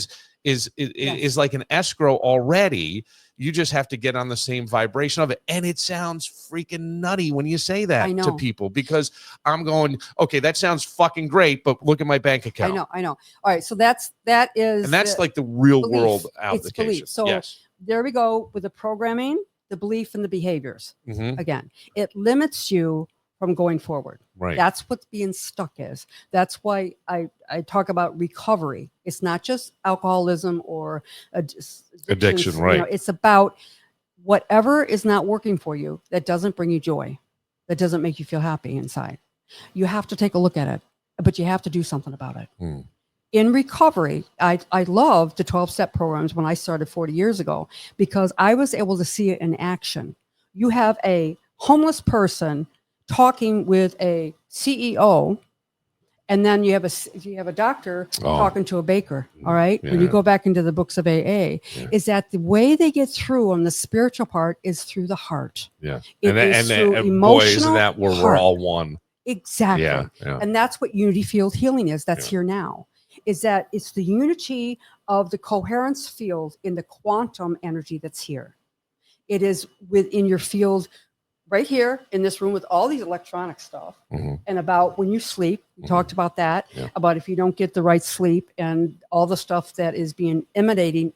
is like an escrow already. You just have to get on the same vibration of it. And it sounds freaking nutty when you say that to people, because I'm going, okay, that sounds fucking great, but look at my bank account. I know. All right. So that is, and that's like the real belief. World application. Belief. So there we go with the programming, the belief, and the behaviors. Again, it limits you from going forward. Right. That's what being stuck is. That's why I talk about recovery. It's not just alcoholism or addiction. Right. You know, it's about whatever is not working for you that doesn't bring you joy, that doesn't make you feel happy inside. You have to take a look at it, but you have to do something about it. In recovery, I loved the 12-step programs when I started 40 years ago, because I was able to see it in action. You have a homeless person talking with a CEO, and then you have a doctor talking to a baker. All right. When you go back into the books of AA, is that the way they get through on the spiritual part is through the heart. Yeah. It is through emotional boy, isn't that where we're all one? Exactly. Yeah. And that's what unity field healing is. That's here now. Is that it's the unity of the coherence field in the quantum energy that's here. It is within your field right here in this room with all these electronic stuff, and about when you sleep, we talked about that, about if you don't get the right sleep and all the stuff that is being emitting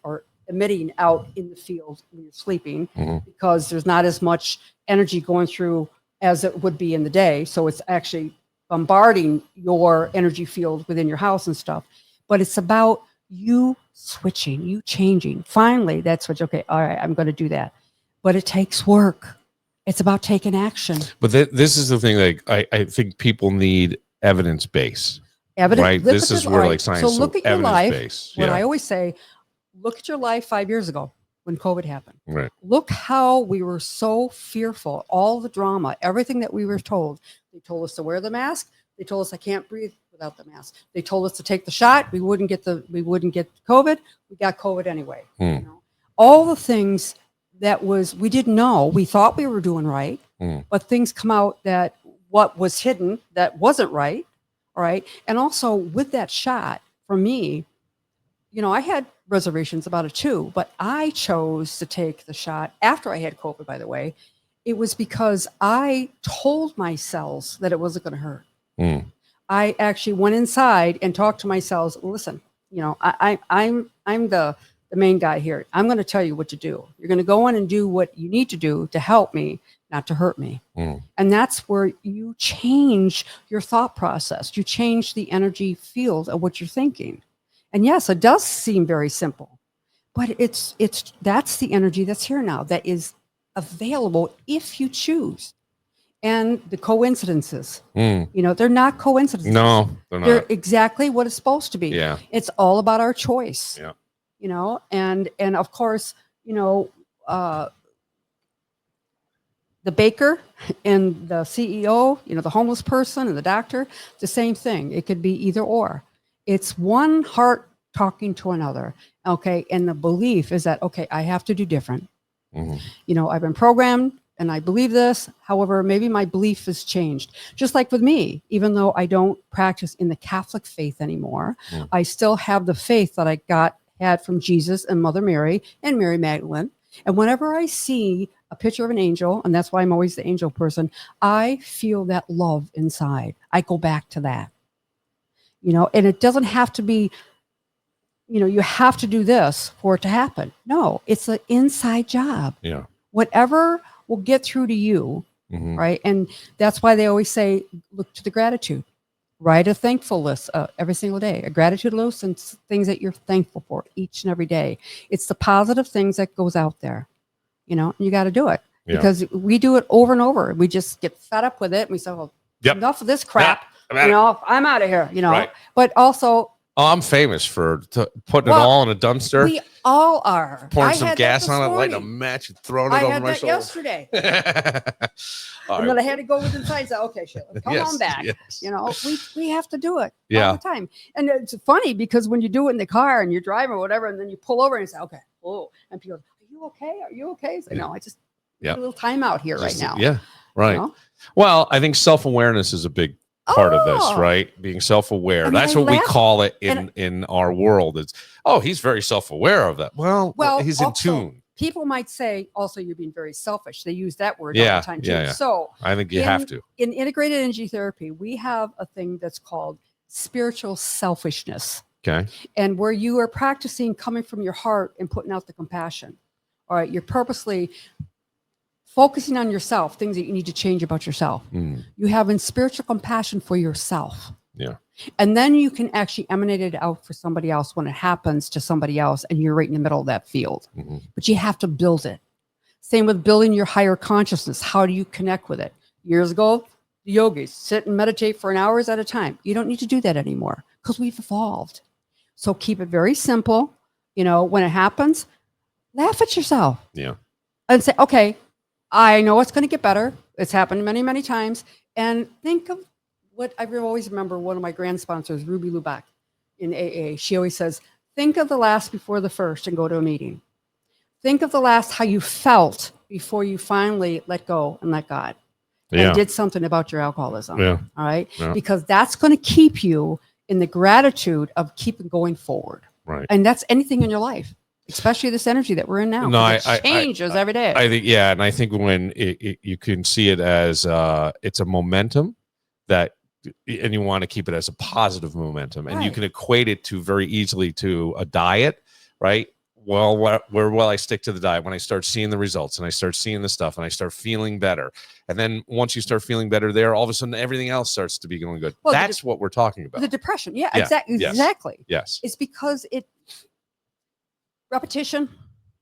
out in the field when you're sleeping, because there's not as much energy going through as it would be in the day. So it's actually bombarding your energy field within your house and stuff. But it's about you switching, you changing. Finally, that switch. Okay, all right, I'm going to do that. But it takes work. It's about taking action. But this is the thing that I think people need evidence base. Right? This is where like science. So look at your life. Base. What I always say, look at your life 5 years ago when COVID happened. Right. Look how we were so fearful, all the drama, everything that we were told. They told us to wear the mask. They told us I can't breathe without the mask. They told us to take the shot. We wouldn't get COVID. We got COVID anyway. You know? All the things that we didn't know. We thought we were doing right, but things come out that what was hidden that wasn't right. All right. And also with that shot, for me, you know, I had reservations about it too, but I chose to take the shot after I had COVID, by the way. It was because I told my cells that it wasn't going to hurt. I actually went inside and talked to my cells. Listen, you know, I'm the main guy here. I'm going to tell you what to do. You're going to go in and do what you need to do to help me, not to hurt me. And that's where you change your thought process. You change the energy field of what you're thinking. And yes, it does seem very simple, but that's the energy that's here now that is available if you choose. And the coincidences, you know, they're not coincidences. No, they're not. They're exactly what it's supposed to be. Yeah. It's all about our choice. Yeah. You know, and of course, you know, the baker and the CEO, you know, the homeless person and the doctor, the same thing. It could be either or. It's one heart talking to another. Okay. And the belief is that, okay, I have to do different. You know, I've been programmed and I believe this. However, maybe my belief has changed. Just like with me, even though I don't practice in the Catholic faith anymore, I still have the faith that I had from Jesus and Mother Mary and Mary Magdalene. And whenever I see a picture of an angel, and that's why I'm always the angel person, I feel that love inside. I go back to that, you know, and it doesn't have to be, you know, you have to do this for it to happen. No, it's an inside job. Yeah. Whatever will get through to you. Right. And that's why they always say, look to the gratitude. Write a thankful list every single day, a gratitude list and things that you're thankful for each and every day. It's the positive things that goes out there, you know, and you got to do it because we do it over and over. We just get fed up with it. And we say, well, enough of this crap, you know, I'm out of here, you know, but also Oh, I'm famous for putting it Well, all in a dumpster, We all are. pouring I some had gas that on this it, lighting a morning. match, and throwing it I over had my that shoulder. yesterday. All And right. then I had to go within inside and say, okay, Sheila, come Yes, on back. yes. You know, we have to do it Yeah. all the time. And it's funny because when you do it in the car and you're driving or whatever, and then you pull over and you say, okay, whoa. And people go, are you okay? Are you okay? So, no, I just need a little time out here right now. Yeah, right. You know? Well, I think self-awareness is a big part of this, right? Being self-aware. And That's I what we laugh- call it and- in our world. It's, oh, he's very self-aware of that. Well, he's in also, tune. People might say, also, you're being very selfish. They use that word all Yeah, the time too. yeah. So I think you have to. In integrated energy therapy, we have a thing that's called spiritual selfishness. Okay. And where you are practicing coming from your heart and putting out the compassion. All right. You're purposely focusing on yourself, things that you need to change about yourself. You have in spiritual compassion for yourself. Yeah. And then you can actually emanate it out for somebody else when it happens to somebody else and you're right in the middle of that field. But you have to build it. Same with building your higher consciousness. How do you connect with it? Years ago, the yogis sit and meditate for an hours at a time. You don't need to do that anymore because we've evolved. So keep it very simple. You know, when it happens, laugh at yourself. Yeah. And say, okay, I know it's going to get better. It's happened many, many times. And think of what I always remember one of my grand sponsors, Ruby Lubac in AA. She always says, think of the last before the first and go to a meeting. Think of the last how you felt before you finally let go and let God. And did something about your alcoholism. Yeah. All right. Yeah. Because that's going to keep you in the gratitude of keeping going forward. Right. And that's anything in your life, especially this energy that we're in now. No, it changes every day. I think, yeah. And I think when you can see it as it's a momentum that, and you want to keep it as a positive momentum, and you can equate it to very easily to a diet, right? Well, where will I stick to the diet? When I start seeing the results and I start seeing the stuff and I start feeling better. And then once you start feeling better there, all of a sudden everything else starts to be going good. Well, that's what we're talking about. The depression. Yeah, Yeah. exactly. Yes. Exactly. Yes. It's because repetition,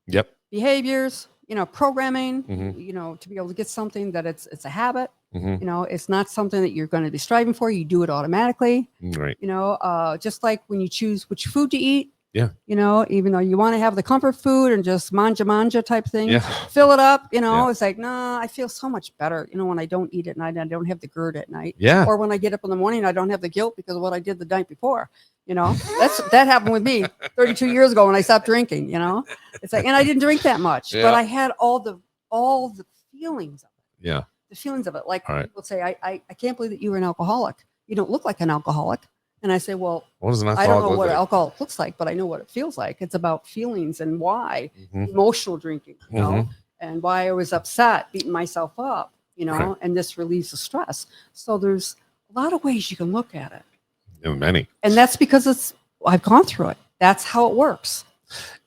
Yep. behaviors, programming, Mhm. to be able to get something that it's a habit. Mhm. It's not something that you're going to be striving for. You do it automatically. Right. Just like when you choose which food to eat. Yeah. Even though you want to have the comfort food and just manja type thing, Yeah. fill it up, Yeah. it's like, nah, I feel so much better, when I don't eat at night, I don't have the GERD at night. Yeah. Or when I get up in the morning, I don't have the guilt because of what I did the night before. That happened with me 32 years ago when I stopped drinking, it's like, and I didn't drink that much, Yeah. but I had all the feelings of it. Yeah. The feelings of it. Like All right. people say, I can't believe that you were an alcoholic. You don't look like an alcoholic. And I say, well, What does an I alcoholic don't know look what like? alcohol looks like, but I know what it feels like. It's about feelings and why Mhm. emotional drinking, Mhm. and why I was upset, beating myself up, Right. and this relieves the stress. So there's a lot of ways you can look at it. Yeah, many. And that's because I've gone through it. That's how it works.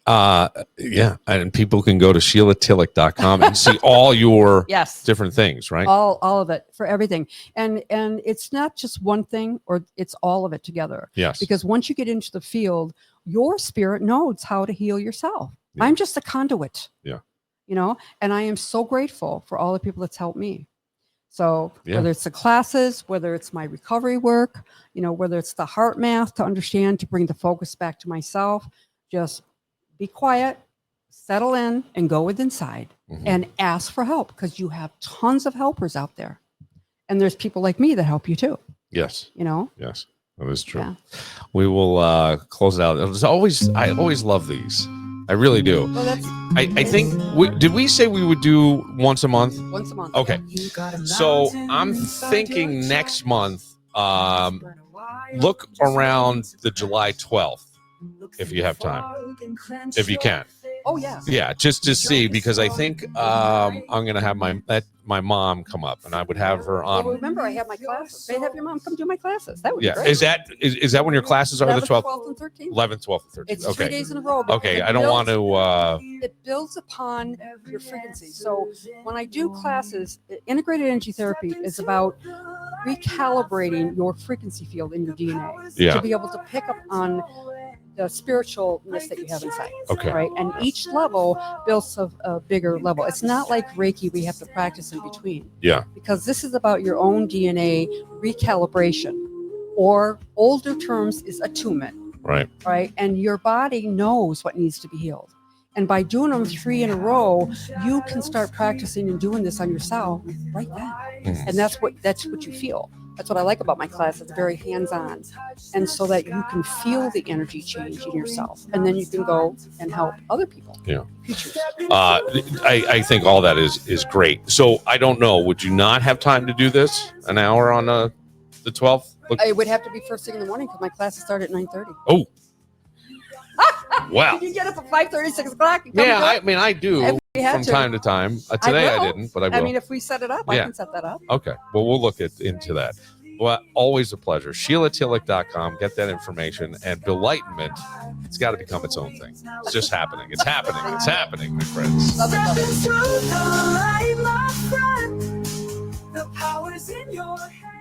Yeah. And people can go to SheilaTillich.com and see all your Yes. different things, right? All of it for everything. And it's not just one thing, or it's all of it together. Yes. Because once you get into the field, your spirit knows how to heal yourself. Yeah. I'm just a conduit. Yeah. And I am so grateful for all the people that's helped me. So Yeah. whether it's the classes, whether it's my recovery work, whether it's the heart math to understand, to bring the focus back to myself, just be quiet, settle in, and go with inside Mhm. and ask for help, because you have tons of helpers out there. And there's people like me that help you too, Yes. you Yes. That is true. Yeah. We will close it out. I always love these. I really do. Well, that's I think did we say we would do once a month? once a month. Okay. So I'm thinking next month, look around the July 12th if you have time, if you can. Oh, yes. Yeah, just to see, because I think I'm going to have my mom come up, and I would have her Well, on. remember, I have my classes. They have your mom come do my classes. That would Yeah, be great. is that when your classes are? The 12th, 12th, and 13th. 11th, 12th, and 13th. It's Okay. 3 days in a row. because Okay, it I don't want builds- to. It builds upon your frequency. So when I do classes, integrated energy therapy is about recalibrating your frequency field in your DNA Yeah. to be able to pick up on the spiritualness that you have inside. Okay. Right. And each level builds a bigger level. It's not like Reiki we have to practice in between. Yeah. Because this is about your own DNA recalibration, or older terms is attunement. right? And your body knows what needs to be healed. And by doing them 3 in a row, you can start practicing and doing this on yourself right then. And that's what you feel. That's what I like about my class. It's very hands-on. And so that you can feel the energy change in yourself. And then you can go and help other people. Yeah. I think all that is great. So I don't know. Would you not have time to do this an hour on the 12th? It would have to be first thing in the morning because my classes start at 9:30. Oh. Wow. Can you get up at 5:30, 6 o'clock? Yeah, I mean, I do from time to time. Today I didn't, but I will. I mean, if we set it up, I can set that up. Okay. Well, we'll look into that. Well, always a pleasure. SheilaTillich.com. Get that information. And BILLIGHTENMENT, it's got to become its own thing. It's just happening. It's happening. It's happening, my friends. Love it, love it. Step into the light, my friend. The power's in your hand.